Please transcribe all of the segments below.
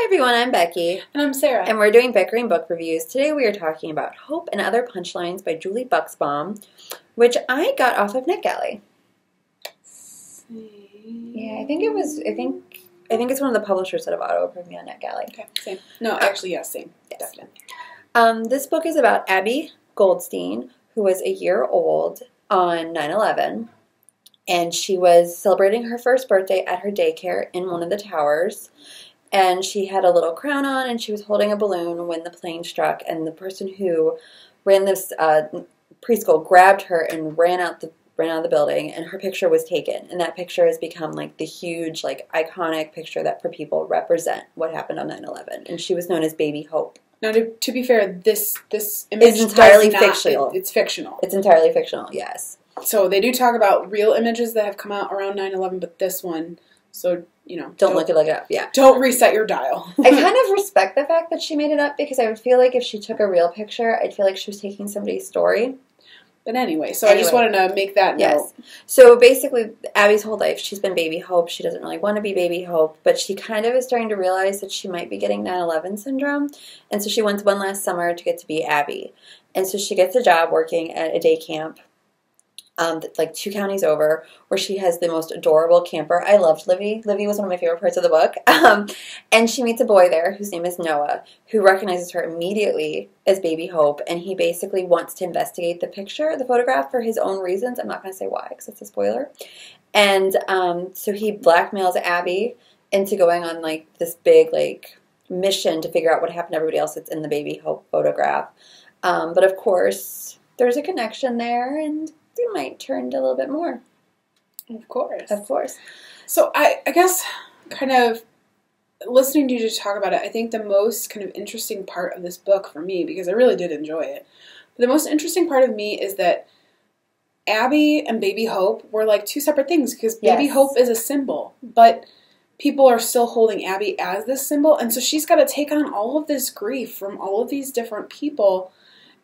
Hi everyone, I'm Becky. And I'm Sarah. And we're doing Bickering book reviews. Today we are talking about Hope and Other Punchlines by Julie Buxbaum, which I got off of NetGalley. Yeah, I think it's one of the publishers that have auto-approved me on NetGalley. Okay, same. No, actually, yes, same. Yes. Definitely. This book is about Abby Goldstein, who was a year old on 9/11, and she was celebrating her first birthday at her daycare in one of the towers. And she had a little crown on, and she was holding a balloon when the plane struck. And the person who ran this preschool grabbed her and ran out of the building. And her picture was taken. And that picture has become like the huge, like iconic picture that for people represent what happened on 9/11. And she was known as Baby Hope. Now, to be fair, this image is entirely fictional. It's fictional. It's entirely fictional. Yes. So they do talk about real images that have come out around 9/11, but this one, so. Don't look it up. Yeah. Don't reset your dial. I kind of respect the fact that she made it up because I would feel like if she took a real picture, I'd feel like she was taking somebody's story. But anyway, I just wanted to make that note. Yes. So basically, Abby's whole life, she's been Baby Hope. She doesn't really want to be Baby Hope, but she kind of is starting to realize that she might be getting 9/11 syndrome. And so she wants one last summer to get to be Abby. And so she gets a job working at a day camp. Like 2 counties over, where she has the most adorable camper. I loved Livy. Livy was one of my favorite parts of the book. And she meets a boy there whose name is Noah, who recognizes her immediately as Baby Hope, and he basically wants to investigate the photograph for his own reasons. I'm not going to say why, because it's a spoiler. And so he blackmails Abby into going on like this big like mission to figure out what happened to everybody else that's in the Baby Hope photograph. But of course, there's a connection there, and it might turn to a little bit more. Of course. Of course. So I guess kind of listening to you talk about it, I think the most kind of interesting part of this book for me, because I really did enjoy it, the most interesting part of me is that Abby and Baby Hope were like 2 separate things, because Baby Hope is a symbol, but people are still holding Abby as this symbol, and so she's got to take on all of this grief from all of these different people.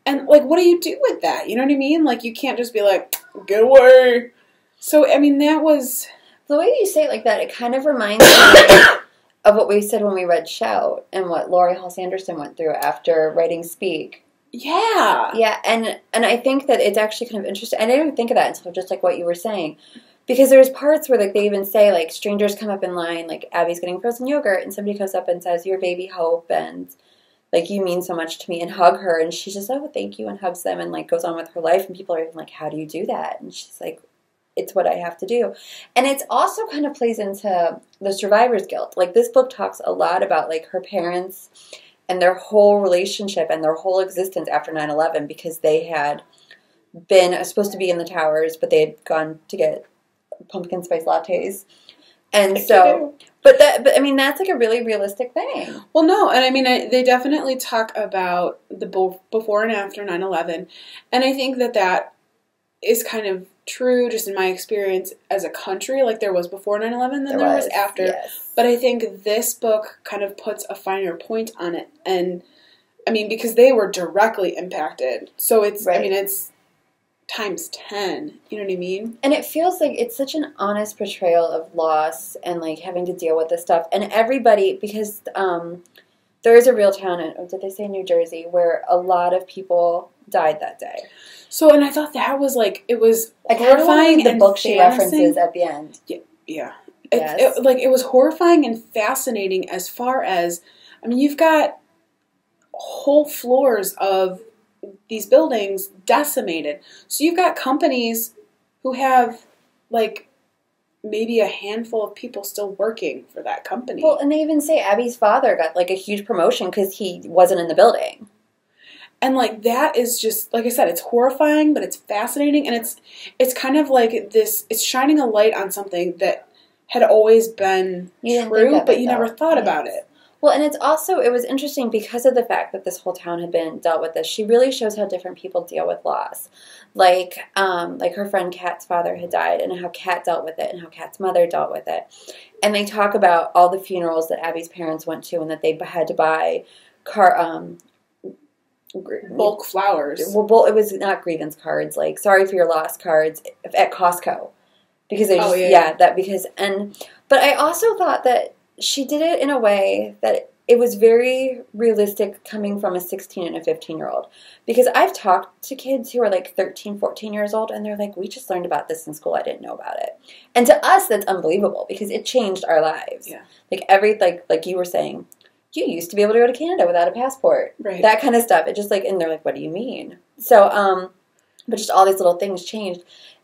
And, like, what do you do with that? You know what I mean? Like, you can't just be like, get away. So, I mean, that was... The way you say it like that, it kind of reminds me of what we said when we read Shout and what Laurie Halse Anderson went through after writing Speak. Yeah. Yeah, and I think that it's actually kind of interesting. I didn't even think of that until just, like, what you were saying. Because there's parts where, like, they even say, like, strangers come up in line, like, Abby's getting frozen yogurt, and somebody comes up and says, "You're Baby Hope," and... like, you mean so much to me, and hug her, and she's just, "Oh, thank you," and hugs them, and, like, goes on with her life, and people are even like, "How do you do that?" And she's like, "It's what I have to do." And it also kind of plays into the survivor's guilt. Like, this book talks a lot about, like, her parents and their whole relationship and their whole existence after 9/11, because they had been supposed to be in the towers, but they had gone to get pumpkin spice lattes. And so, but I mean, that's like a really realistic thing. Well, no, and I mean, they definitely talk about the before and after 9/11, and I think that is kind of true, just in my experience as a country. Like, there was before 9/11, then there was after. Yes. But I think this book kind of puts a finer point on it, and I mean, because they were directly impacted, so it's, I mean, it's times 10, you know what I mean? And it feels like it's such an honest portrayal of loss and, like, having to deal with this stuff. And everybody, because there is a real town, did they say New Jersey, where a lot of people died that day. So, and I thought that was, like, it was horrifying. The book she references at the end. Yeah. Yes. It was horrifying and fascinating as far as, I mean, you've got whole floors of these buildings decimated. So you've got companies who have, like, maybe a handful of people still working for that company. Well, and they even say Abby's father got, like, a huge promotion because he wasn't in the building. And, like, that is just, like I said, it's horrifying, but it's fascinating, and it's kind of like this, it's shining a light on something that had always been true, but you never thought about it. Well, and it's also, it was interesting because of the fact that this whole town had been dealt with this. She really shows how different people deal with loss. Like her friend Kat's father had died, and how Kat dealt with it, and how Kat's mother dealt with it. And they talk about all the funerals that Abby's parents went to, and that they had to buy bulk flowers. Well, it was not grievance cards, like sorry for your loss cards at Costco, because they just, but I also thought that she did it in a way that it was very realistic coming from a 16 and a 15-year-old. Because I've talked to kids who are like 13, 14 years old, and they're like, we just learned about this in school. I didn't know about it. And to us, that's unbelievable because it changed our lives. Yeah. Like you were saying, you used to be able to go to Canada without a passport. Right. That kind of stuff. It just like, and they're like, what do you mean? So, but just all these little things changed.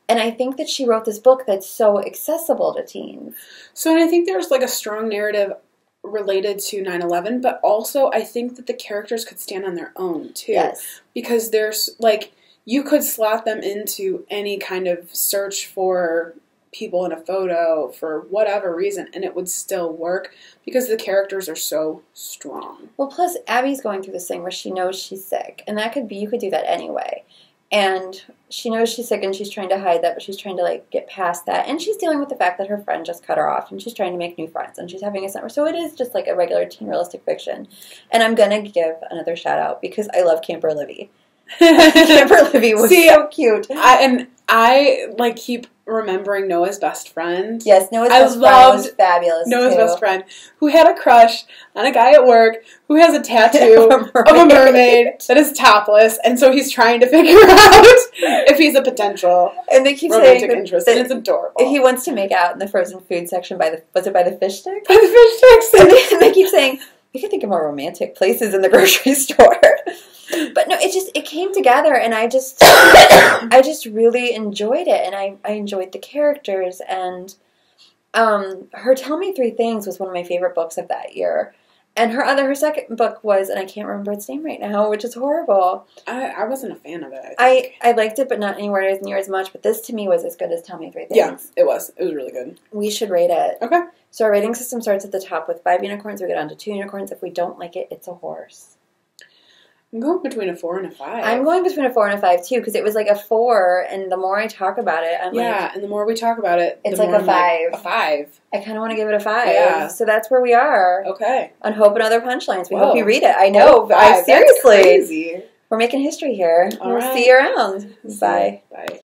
And I think that she wrote this book that's so accessible to teens. So, and I think there's like a strong narrative related to 9/11, but also I think that the characters could stand on their own too. Yes. Because there's like, you could slot them into any kind of search for people in a photo for whatever reason, and it would still work because the characters are so strong. Well, plus Abby's going through this thing where she knows she's sick, and that could be, you could do that anyway. And she knows she's sick and she's trying to hide that, but she's trying to like get past that. And she's dealing with the fact that her friend just cut her off, and she's trying to make new friends, and she's having a summer. So it is just like a regular teen realistic fiction. And I'm going to give another shout out because I love Camper Livy. Camper Livy was so cute. I like keep remembering Noah's best friend. Yes, Noah's best friend was fabulous. Noah's best friend, who had a crush on a guy at work who has a tattoo of a mermaid that is topless, and so he's trying to figure out if he's a potential and they keep romantic saying interest. And it's adorable. He wants to make out in the frozen food section by the fish sticks? By the fish sticks. And they keep saying, we could think of more romantic places in the grocery store. But no, it came together, and I just really enjoyed it, and I enjoyed the characters, and her Tell Me Three Things was one of my favorite books of that year, and her second book was, and I can't remember its name right now, which is horrible. I wasn't a fan of it. I liked it, but not anywhere near as much. But this to me was as good as Tell Me Three Things. Yeah, it was really good. We should rate it. Okay. So our rating system starts at the top with 5 unicorns. We get on to 2 unicorns. If we don't like it, it's a horse. I'm going between a 4 and a 5. I'm going between a 4 and a 5 too, because it was like a 4, and the more I talk about it, I'm like, and the more we talk about it, it's the like more a 5. Like, a 5. I kind of want to give it a 5. Yeah. So that's where we are. Okay. On Hope and Other Punchlines. We Whoa. hope you read it. I know. Oh, 5. Seriously. That's crazy. We're making history here. All we'll right. see you around. Bye. Bye.